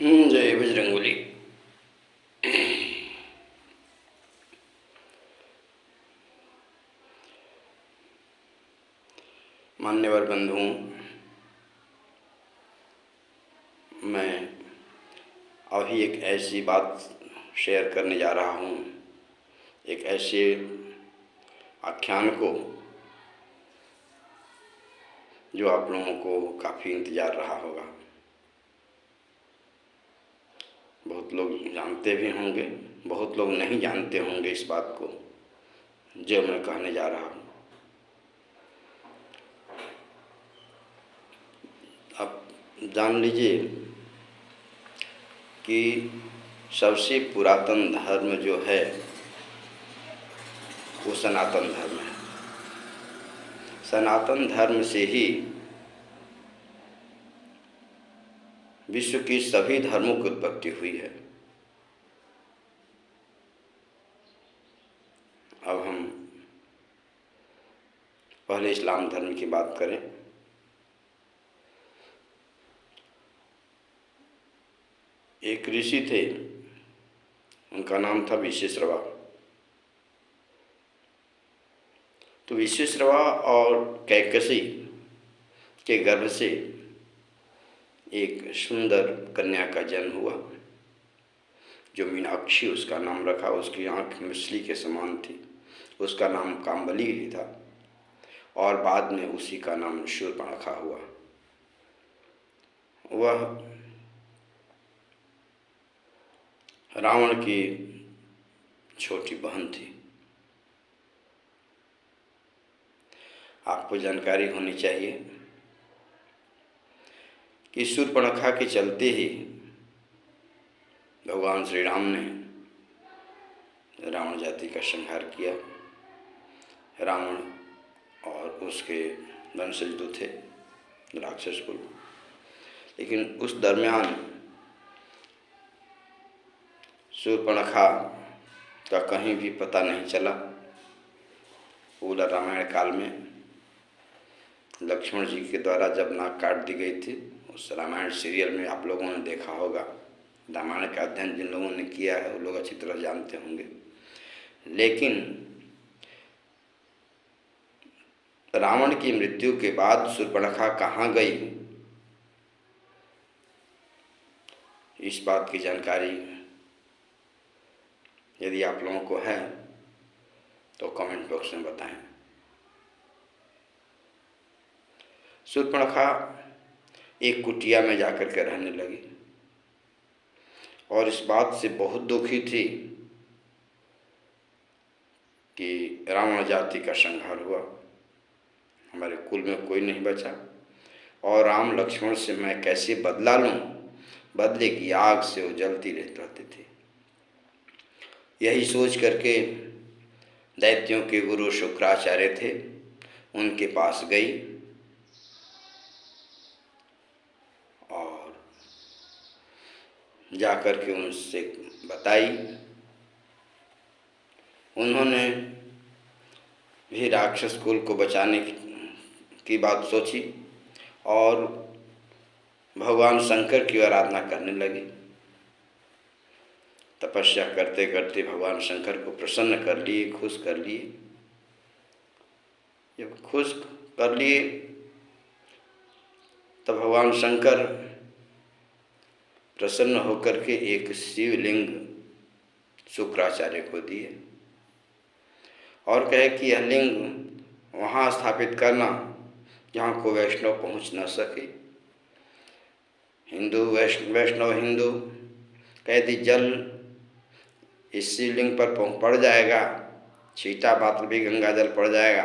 जय बजरंगबली। मान्यवर बंधुओं, मैं अभी एक ऐसी बात शेयर करने जा रहा हूँ, एक ऐसे आख्यान को जो आप लोगों को काफ़ी इंतज़ार रहा होगा। बहुत लोग जानते भी होंगे, बहुत लोग नहीं जानते होंगे इस बात को जो मैं कहने जा रहा हूँ। आप जान लीजिए कि सबसे पुरातन धर्म जो है वो सनातन धर्म है। सनातन धर्म से ही विश्व की सभी धर्मों की उत्पत्ति हुई है। अब हम पहले इस्लाम धर्म की बात करें। एक ऋषि थे, उनका नाम था विश्वेश्रवा। तो विश्वेश्रवा और कैकसी के गर्भ से एक सुंदर कन्या का जन्म हुआ जो मीनाक्षी उसका नाम रखा। उसकी आंख मछली के समान थी, उसका नाम काम्बली ही था और बाद में उसी का नाम शूर्पणखा हुआ। वह रावण की छोटी बहन थी। आपको जानकारी होनी चाहिए कि शूर्पणखा के चलते ही भगवान श्री राम ने रावण जाति का संहार किया। रावण और उसके वंशज जो थे राक्षस कुल, लेकिन उस दरमियान शूर्पणखा का कहीं भी पता नहीं चला। पूरा रामायण काल में लक्ष्मण जी के द्वारा जब नाक काट दी गई थी, उस रामायण सीरियल में आप लोगों ने देखा होगा। रामायण का अध्ययन जिन लोगों ने किया है वो लोग अच्छी तरह जानते होंगे। लेकिन रावण की मृत्यु के बाद शूर्पणखा कहाँ गई, इस बात की जानकारी यदि आप लोगों को है तो कमेंट बॉक्स में बताएं। शूर्पणखा एक कुटिया में जाकर के रहने लगी और इस बात से बहुत दुखी थी कि रावण जाति का संहार हुआ, हमारे कुल में कोई नहीं बचा और राम लक्ष्मण से मैं कैसे बदला लूँ। बदले की आग से वो जलती रहती थी। यही सोच करके दैत्यों के गुरु शुक्राचार्य थे, उनके पास गई और जाकर के उनसे बताई। उन्होंने भी राक्षस कुल को बचाने की बात सोची और भगवान शंकर की आराधना करने लगे। तपस्या करते करते भगवान शंकर को प्रसन्न कर लिए, खुश कर लिए। जब खुश कर लिए तब भगवान शंकर प्रसन्न होकर के एक शिवलिंग शुक्राचार्य को दिए और कहे कि यह लिंग वहाँ स्थापित करना जहाँ को वैष्णव पहुँच न सके। हिंदू वैष्णव हिंदू कह दी जल इस शिवलिंग पर पड़ जाएगा, छीटा मात्र भी गंगा जल पड़ जाएगा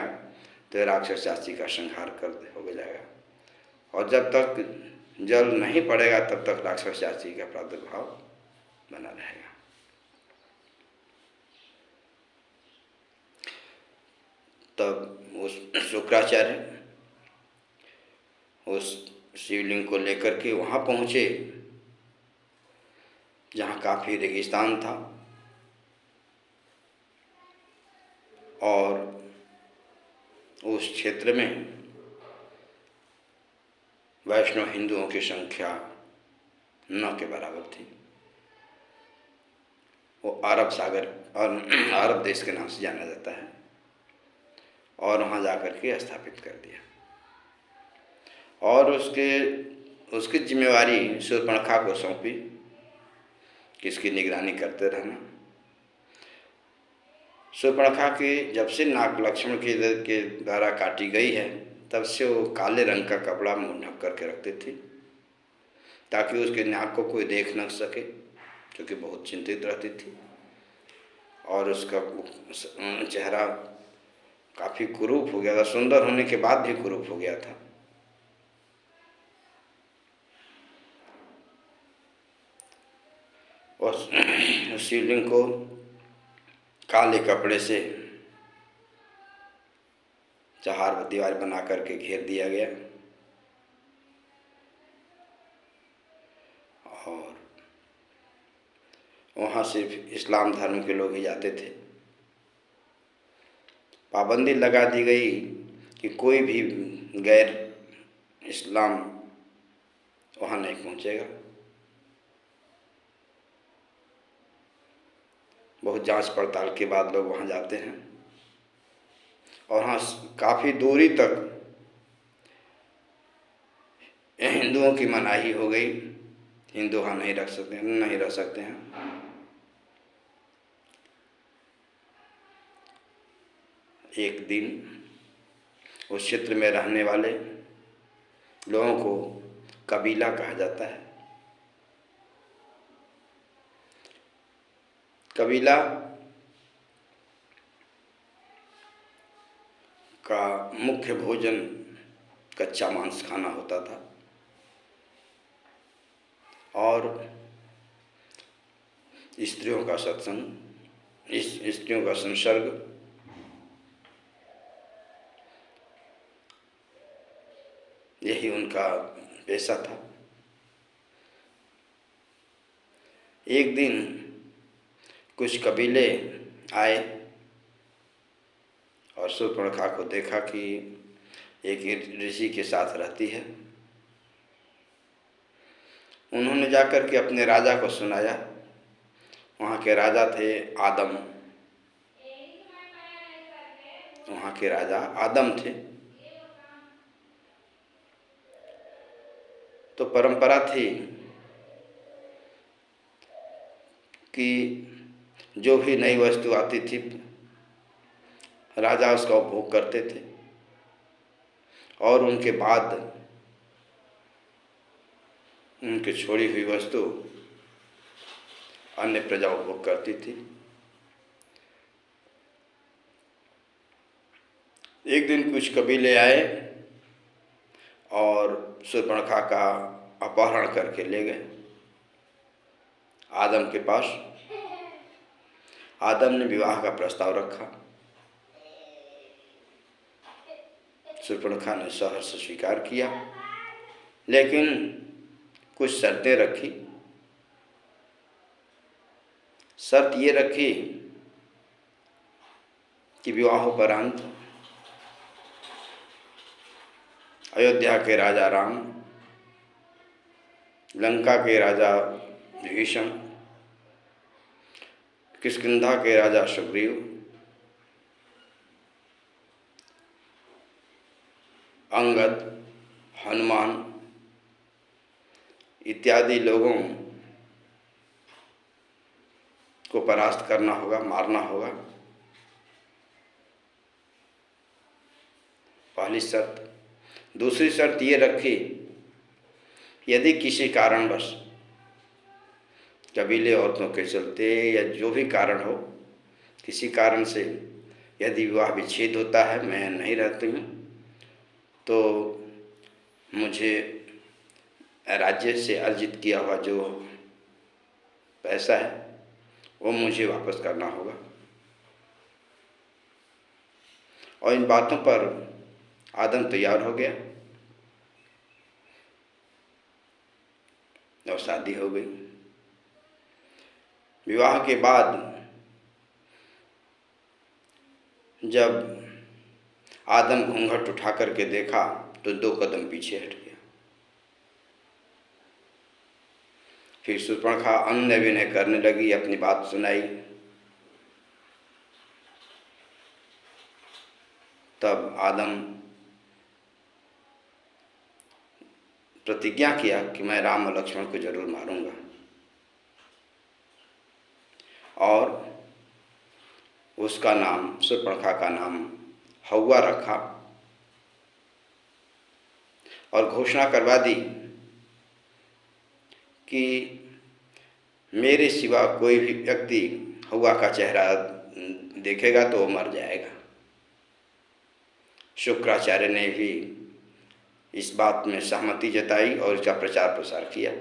तो राक्षस जाति का संहार कर हो जाएगा और जब तक जल नहीं पड़ेगा तब तक राक्षस जाति का प्रादुर्भाव बना रहेगा। तब उस शुक्राचार्य उस शिवलिंग को लेकर के वहाँ पहुँचे जहाँ काफ़ी रेगिस्तान था और उस क्षेत्र में वैष्णव हिंदुओं की संख्या न के बराबर थी। वो अरब सागर और अरब देश के नाम से जाना जाता है, और वहाँ जा कर के स्थापित कर दिया। और उसकी जिम्मेवारी शूर्पणखा को सौंपी कि इसकी निगरानी करते रहना। शूर्पणखा की जब से नाक लक्ष्मण के द्वारा काटी गई है, तब से वो काले रंग का कपड़ा मुँह ढक करके रखती थी, ताकि उसके नाक को कोई देख न सके, क्योंकि बहुत चिंतित रहती थी। और उसका चेहरा काफ़ी कुरूप हो गया था, सुंदर होने के बाद भी कुरूप हो गया था। और शिवलिंग को काले कपड़े से चार दीवार बना करके घेर दिया गया, और वहाँ सिर्फ इस्लाम धर्म के लोग ही जाते थे। पाबंदी लगा दी गई कि कोई भी गैर इस्लाम वहाँ नहीं पहुँचेगा। बहुत जांच पड़ताल के बाद लोग वहाँ जाते हैं, और वहाँ काफ़ी दूरी तक हिंदुओं की मनाही हो गई, हिंदू वहाँ नहीं रह सकते हैं। एक दिन उस क्षेत्र में रहने वाले लोगों को कबीला कहा जाता है। कबीला का मुख्य भोजन कच्चा मांस खाना होता था, और स्त्रियों का सत्संग, स्त्रियों का संसर्ग, यही उनका पेशा था। एक दिन कुछ कबीले आए और शूर्पणखा को देखा कि एक ऋषि के साथ रहती है। उन्होंने जाकर के अपने राजा को सुनाया। वहाँ के राजा थे आदम, वहाँ के राजा आदम थे। तो परंपरा थी कि जो भी नई वस्तु आती थी, राजा उसका उपभोग करते थे, और उनके बाद उनकी छोड़ी हुई वस्तु अन्य प्रजा उपभोग करती थी। एक दिन कुछ कबीले आए और शूर्पणखा का अपहरण करके ले गए आदम के पास। आदम ने विवाह का प्रस्ताव रखा। शूर्पणखा ने सहर्ष स्वीकार किया, लेकिन कुछ शर्तें रखी। शर्त ये रखी कि विवाहोपरांत अयोध्या के राजा राम, लंका के राजा विभीषण, किष्किंधा के राजा सुग्रीव, अंगद, हनुमान इत्यादि लोगों को परास्त करना होगा, मारना होगा। पहली शर्त। दूसरी शर्त ये रखी, यदि किसी कारणवश कबीले औरतों के चलते या जो भी कारण हो, किसी कारण से यदि विवाह विच्छेद होता है, मैं नहीं रहती हूँ, तो मुझे राज्य से अर्जित किया हुआ जो पैसा है वो मुझे वापस करना होगा। और इन बातों पर आदम तैयार हो गया और शादी हो गई। विवाह के बाद जब आदम घूंघट उठा करके देखा तो 2 कदम पीछे हट गया। फिर शूर्पणखा अन्य विनय करने लगी, अपनी बात सुनाई। तब आदम प्रतिज्ञा किया कि मैं राम और लक्ष्मण को जरूर मारूंगा, और उसका नाम, शूर्पणखा का नाम हौवा रखा, और घोषणा करवा दी कि मेरे सिवा कोई भी व्यक्ति हौवा का चेहरा देखेगा तो वो मर जाएगा। शुक्राचार्य ने भी इस बात में सहमति जताई और इसका प्रचार प्रसार किया।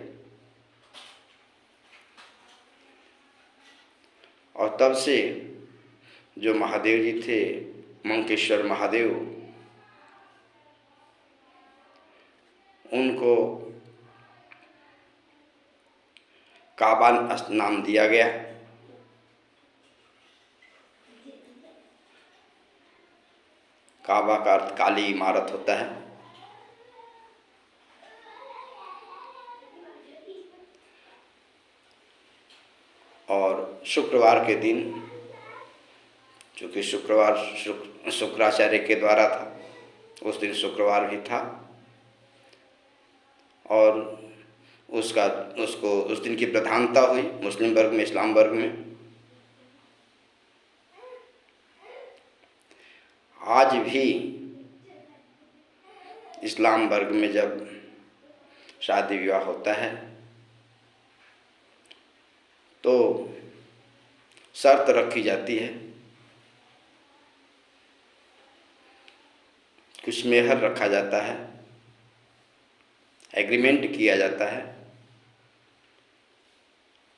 और तब से जो महादेव जी थे, मंकेश्वर महादेव, उनको काबा नाम दिया गया। काबा का अर्थ काली इमारत होता है। और शुक्रवार के दिन, चूँकि शुक्रवार शुक्राचार्य के द्वारा था, उस दिन शुक्रवार भी था, और उसको उस दिन की प्रधानता हुई मुस्लिम वर्ग में, इस्लाम वर्ग में। आज भी इस्लाम वर्ग में जब शादी विवाह होता है तो शर्त रखी जाती है, कुछ मेहर रखा जाता है, एग्रीमेंट किया जाता है,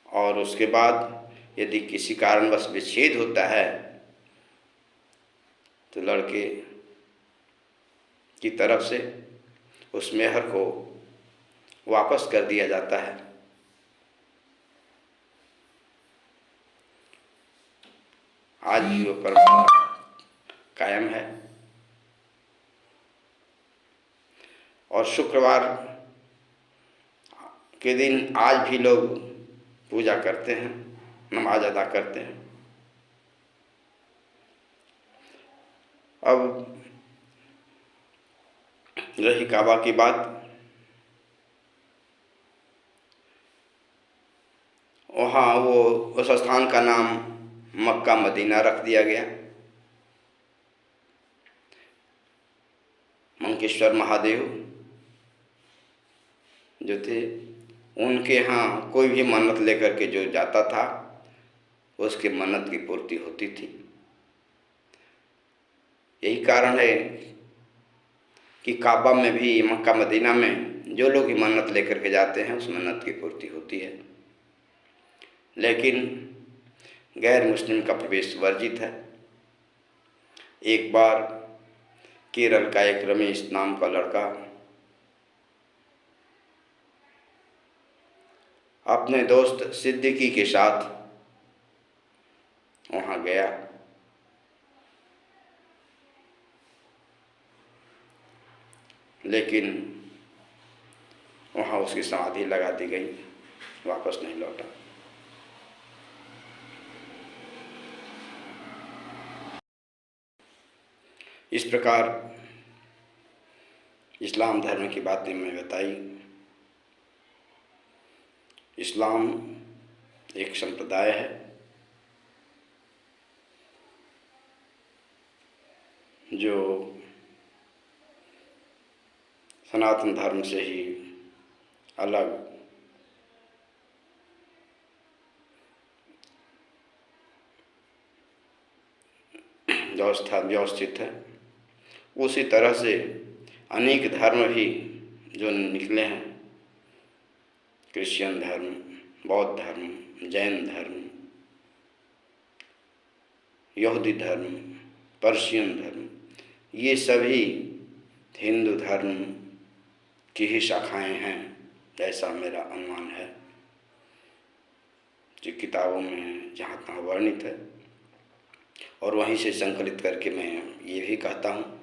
और उसके बाद यदि किसी कारणवश विच्छेद होता है तो लड़के की तरफ से उस मेहर को वापस कर दिया जाता है। आज भी वो परंपरा कायम है। और शुक्रवार के दिन आज भी लोग पूजा करते हैं, नमाज अदा करते हैं। अब रही काबा की बात, वहाँ उस स्थान का नाम मक्का मदीना रख दिया गया। मंकेश्वर महादेव जो थे, उनके यहाँ कोई भी मन्नत लेकर के जो जाता था उसके मन्नत की पूर्ति होती थी। यही कारण है कि काबा में भी, मक्का मदीना में जो लोग ही मन्नत लेकर के जाते हैं उस मन्नत की पूर्ति होती है। लेकिन गैर मुस्लिम का प्रवेश वर्जित है। एक बार केरल का एक रमेश नाम का लड़का अपने दोस्त सिद्दीकी के साथ वहाँ गया। लेकिन वहाँ उसकी समाधि लगा दी गई, वापस नहीं लौटा। इस प्रकार इस्लाम धर्म की बातें मैं बताई। इस्लाम एक संप्रदाय है जो सनातन धर्म से ही अलग व्यवस्थित है। उसी तरह से अनेक धर्म भी जो निकले हैं, क्रिश्चियन धर्म, बौद्ध धर्म, जैन धर्म, यहूदी धर्म, पर्शियन धर्म, ये सभी हिंदू धर्म की ही शाखाएं हैं, ऐसा मेरा अनुमान है, जो किताबों में जहाँ तहाँ वर्णित है। और वहीं से संकलित करके मैं ये भी कहता हूँ,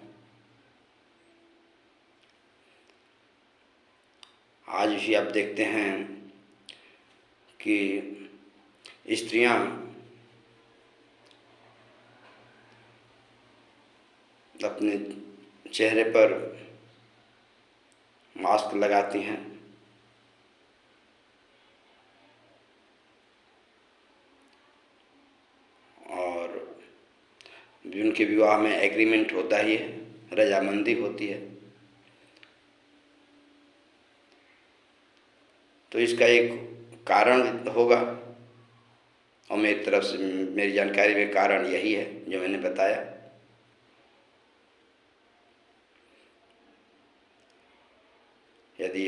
आज भी आप देखते हैं कि स्त्रियां अपने चेहरे पर मास्क लगाती हैं और उनके विवाह में एग्रीमेंट होता ही है, रजामंदी होती है। तो इसका एक कारण होगा और मेरी तरफ से, मेरी जानकारी में कारण यही है जो मैंने बताया। यदि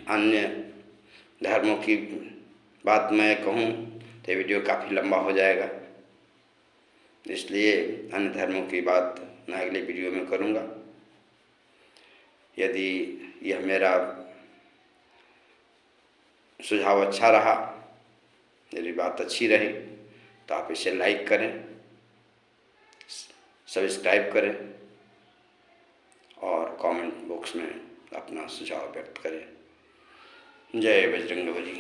अन्य धर्मों की बात मैं कहूँ तो वीडियो काफ़ी लंबा हो जाएगा, इसलिए अन्य धर्मों की बात मैं अगले वीडियो में करूँगा। यदि यह मेरा सुझाव अच्छा रहा, यदि बात अच्छी रही तो आप इसे लाइक करें, सब्सक्राइब करें और कमेंट बॉक्स में अपना सुझाव व्यक्त करें। जय बजरंगबली।